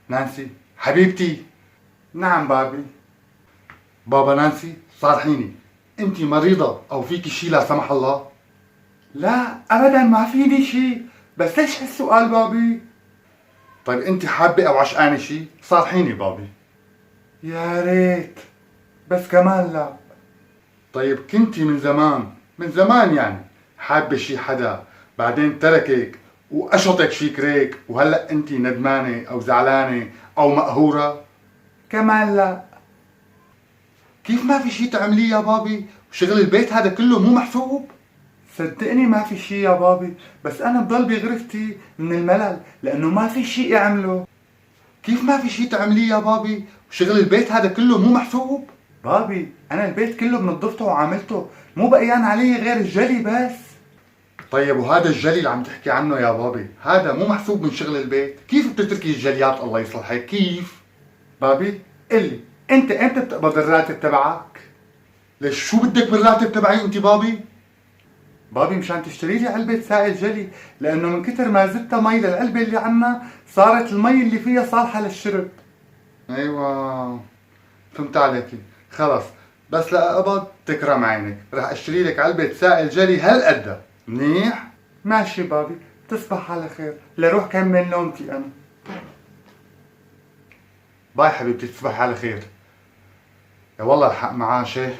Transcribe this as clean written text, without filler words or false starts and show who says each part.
Speaker 1: نانسي حبيبتي. نعم بابي. بابا نانسي صارحيني، انت مريضة او فيكي شي لا سمح الله؟ لا ابدا ما فيني شي، بس ليش هالسؤال بابي؟ طيب انت حابة او عشقانة شي؟ صارحيني بابي. يا ريت، بس كمان لا. طيب كنتي من زمان يعني حابة شي حدا بعدين تركك وقشطك شي كريك وهلأ انت ندمانة او زعلانة او مقهورة؟ كمان لا. كيف ما في شي تعمليه يا بابي؟ وشغل البيت هذا كله مو محسوب؟ صدقني ما في شي يا بابي، بس انا بضل بغرفتي من الملل لانه ما في شي اعمله. كيف ما في شي تعمليه يا بابي؟ وشغل البيت هذا كله مو محسوب؟ بابي انا البيت كله بنظفته وعاملته، مو بقيان علي غير الجلي بس. طيب وهذا الجلي اللي عم تحكي عنه يا بابي هذا مو محسوب من شغل البيت؟ كيف بتتركي الجليات الله يصلحك كيف؟ بابي قلي انت امتى بتقبض الراتب تبعك؟ ليش شو بدك بالراتب تبعي انت بابي؟ بابي مشان تشتري لي علبة سائل جلي، لأنه من كتر ما زدتها مي للعلبة اللي عنا صارت المي اللي فيها صالحة للشرب. أيوة فهمت عليكي، خلص بس لأقبض تكرم عينك رح أشتري لك علبة سائل جلي هالقدها، منيح؟ ماشي بابي، تصبح على خير، لروح كمل نومتي أنا. باي حبيبتي تصبح على خير. يا والله الحق معاشه